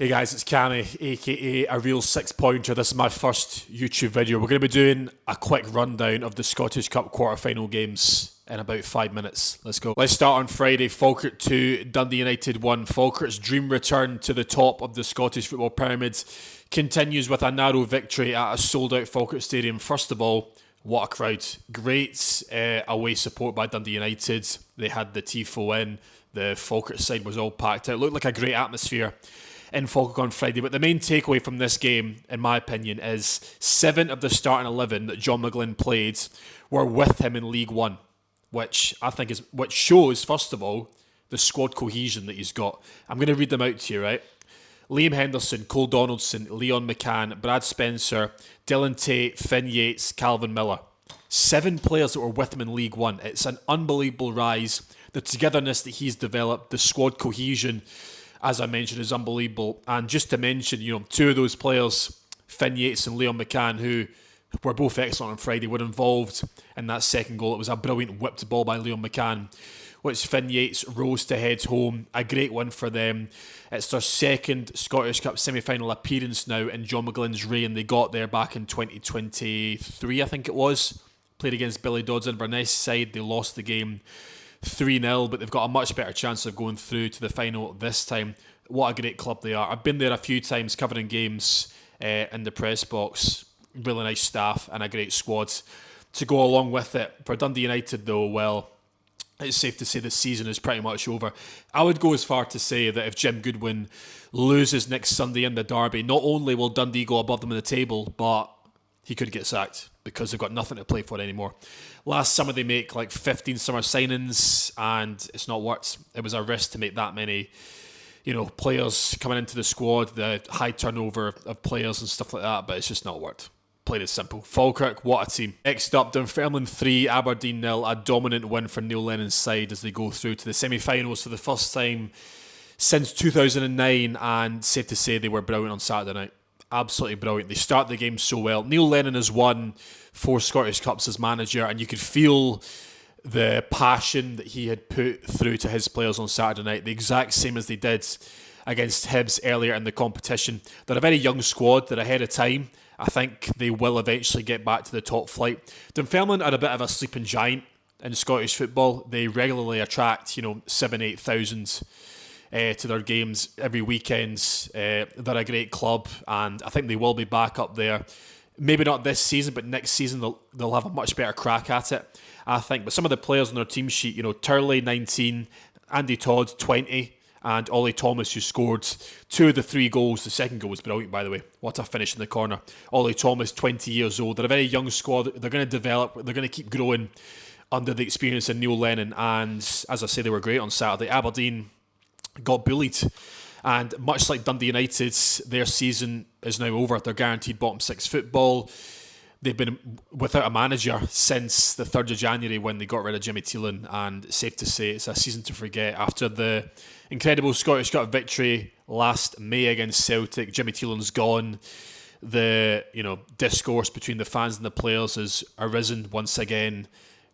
Hey guys, it's Cammy, aka A Real Six Pointer. This is my first YouTube video. We're going to be doing a quick rundown of the Scottish Cup quarter-final games in about 5 minutes. Let's go. Let's start on Friday. Falkirk 2, Dundee United 1. Falkirk's dream return to the top of the Scottish football pyramid continues with a narrow victory at a sold-out Falkirk Stadium. First of all, what a crowd. Great away support by Dundee United. They had the tifo in. The Falkirk side was all packed out. It looked like a great atmosphere in Falkirk on Friday. But the main takeaway from this game, in my opinion, is 7 of the starting 11 that John McGlynn played were with him in League One, which I think is which shows, first of all, the squad cohesion that he's got. I'm going to read them out to you, right? Liam Henderson, Cole Donaldson, Leon McCann, Brad Spencer, Dylan Tate, Finn Yates, Calvin Miller. 7 players that were with him in League One. It's an unbelievable rise. The togetherness that he's developed, the squad cohesion, as I mentioned, is unbelievable. And just to mention, 2 of those players, Finn Yates and Leon McCann, who were both excellent on Friday, were involved in that second goal. It was a brilliant whipped ball by Leon McCann, which Finn Yates rose to head home. A great win for them. It's their second Scottish Cup semi-final appearance now in John McGlynn's reign. They got there back in 2023, I think it was. Played against Billy Dodds and Inverness side. They lost the game 3-0, but they've got a much better chance of going through to the final this time. What a great club they are. I've been there a few times covering games in the press box. Really nice staff and a great squad to go along with it. For Dundee United though, well, it's safe to say the season is pretty much over. I would go as far to say that if Jim Goodwin loses next Sunday in the derby, not only will Dundee go above them in the table, but he could get sacked because they've got nothing to play for anymore. Last summer they make like 15 summer signings and it's not worked. It was a risk to make that many, players coming into the squad, the high turnover of players and stuff like that, but it's just not worked. Plain and simple. Falkirk, what a team. Next up, Dunfermline 3, Aberdeen 0, a dominant win for Neil Lennon's side as they go through to the semi-finals for the first time since 2009, and safe to say they were brilliant on Saturday night. Absolutely brilliant. They start the game so well. Neil Lennon has won 4 Scottish Cups as manager, and you could feel the passion that he had put through to his players on Saturday night, the exact same as they did against Hibs earlier in the competition. They're a very young squad. They're ahead of time. I think they will eventually get back to the top flight. Dunfermline are a bit of a sleeping giant in Scottish football. They regularly attract, 7,000-8,000 to their games every weekend. They're a great club, and I think they will be back up there. Maybe not this season, but next season they'll have a much better crack at it, I think. But some of the players on their team sheet, Turley 19, Andy Todd 20, and Ollie Thomas, who scored 2 of the 3 goals. The second goal was brilliant, by the way. What a finish in the corner. Ollie Thomas, 20 years old. They're a very young squad. They're going to develop. They're going to keep growing under the experience of Neil Lennon. And as I say, they were great on Saturday. Aberdeen got bullied. And much like Dundee United, their season is now over. They're guaranteed bottom 6 football. They've been without a manager since the 3rd of January when they got rid of Jimmy Teelan, and safe to say it's a season to forget. After the incredible Scottish Cup victory last May against Celtic, Jimmy Teelan's gone. The discourse between the fans and the players has arisen once again.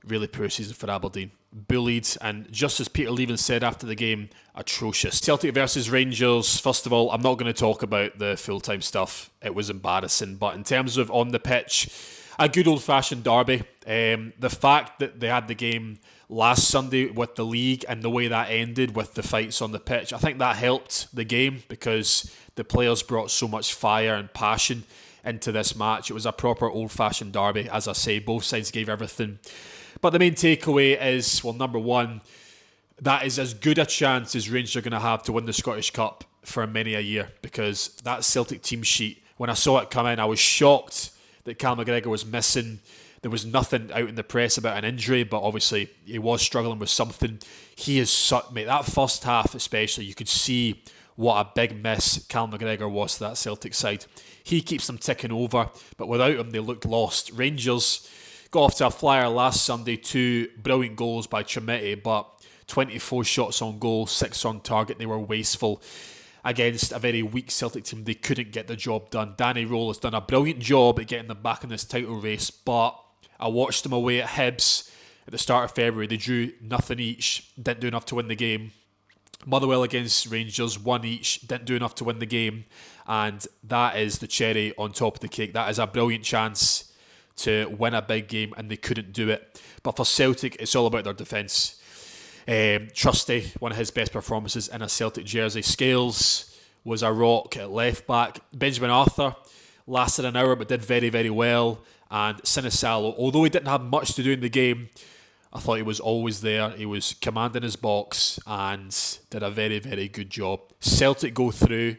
Really poor season for Aberdeen. Bullied, and just as Peter Leven said after the game, atrocious. Celtic versus Rangers. First of all, I'm not going to talk about the full-time stuff. It was embarrassing. But in terms of on the pitch, a good old-fashioned derby. The fact that they had the game last Sunday with the league and the way that ended with the fights on the pitch, I think that helped the game because the players brought so much fire and passion into this match. It was a proper old-fashioned derby. As I say, both sides gave everything. But the main takeaway is, well, number one, that is as good a chance as Rangers are going to have to win the Scottish Cup for many a year, because that Celtic team sheet, when I saw it come in, I was shocked that Cal McGregor was missing. There was nothing out in the press about an injury, but obviously he was struggling with something. He is, mate, that first half especially, you could see what a big miss Cal McGregor was to that Celtic side. He keeps them ticking over, but without him, they looked lost. Rangers got off to a flyer last Sunday, 2 brilliant goals by Tremete, but 24 shots on goal, 6 on target. They were wasteful against a very weak Celtic team. They couldn't get the job done. Danny Rowell has done a brilliant job at getting them back in this title race, but I watched them away at Hibs at the start of February. They drew nothing each, didn't do enough to win the game. Motherwell against Rangers, 1 each, didn't do enough to win the game, and that is the cherry on top of the cake. That is a brilliant chance to win a big game, and they couldn't do it. But for Celtic, it's all about their defence. Trusty, one of his best performances in a Celtic jersey. Scales was a rock at left back. Benjamin Arthur lasted an hour but did very, very well. And Sinisalo, although he didn't have much to do in the game, I thought he was always there. He was commanding his box and did a very, very good job. Celtic go through.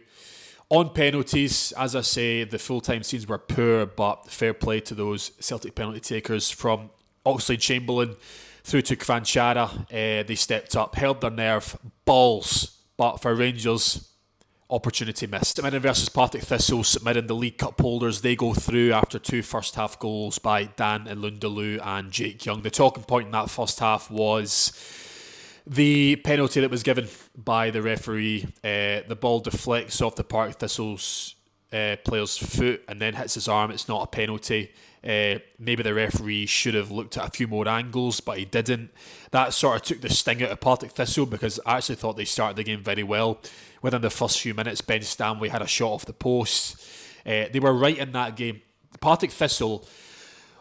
On penalties, as I say, the full-time scenes were poor, but fair play to those Celtic penalty takers from Oxlade-Chamberlain through to Kvanchara. They stepped up, held their nerve, balls. But for Rangers, opportunity missed. St Mirren versus Partick Thistle. St Mirren, the League Cup holders, they go through after 2 first-half goals by Dan Ilundalu and Jake Young. The talking point in that first half was the penalty that was given by the referee. The ball deflects off the Partick Thistle's player's foot and then hits his arm. It's not a penalty. Maybe the referee should have looked at a few more angles, but he didn't. That sort of took the sting out of Partick Thistle, because I actually thought they started the game very well. Within the first few minutes, Ben Stanley had a shot off the post. They were right in that game. Partick Thistle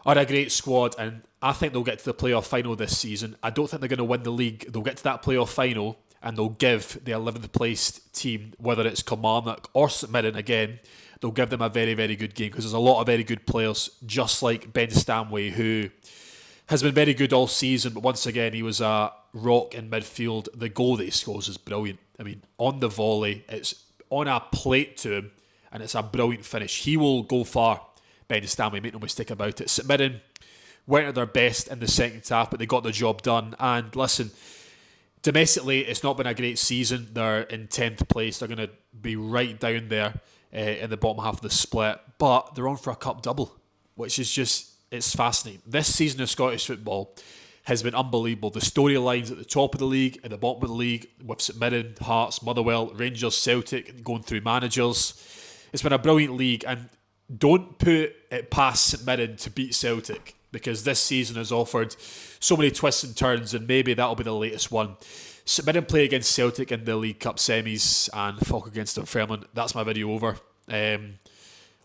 are a great squad, and I think they'll get to the playoff final this season. I don't think they're going to win the league. They'll get to that playoff final and they'll give the 11th placed team, whether it's Kilmarnock or St Mirren again, they'll give them a very, very good game, because there's a lot of very good players, just like Ben Stanway, who has been very good all season, but once again, he was a rock in midfield. The goal that he scores is brilliant. I mean, on the volley, it's on a plate to him, and it's a brilliant finish. He will go far, Ben Stanway, make no mistake about it. St Mirren weren't at their best in the second half, but they got the job done. And listen, domestically, it's not been a great season. They're in 10th place. They're going to be right down there in the bottom half of the split, but they're on for a cup double, which is just, it's fascinating. This season of Scottish football has been unbelievable. The storylines at the top of the league, at the bottom of the league, with St Mirren, Hearts, Motherwell, Rangers, Celtic, going through managers. It's been a brilliant league, and don't put it past St Mirren to beat Celtic, because this season has offered so many twists and turns, and maybe that'll be the latest one. St Mirren play against Celtic in the League Cup semis, and Falk against Dunfermline. That's my video over.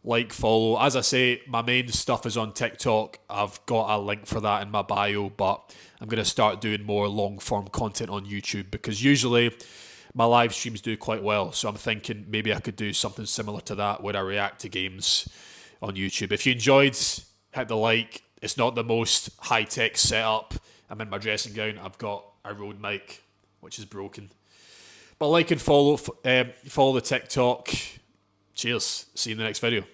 Like, follow. As I say, my main stuff is on TikTok. I've got a link for that in my bio, but I'm going to start doing more long-form content on YouTube, because usually my live streams do quite well. So I'm thinking maybe I could do something similar to that, where I react to games on YouTube. If you enjoyed, hit the like. It's not the most high-tech setup. I'm in my dressing gown. I've got a Rode mic, which is broken. But like and follow the TikTok. Cheers. See you in the next video.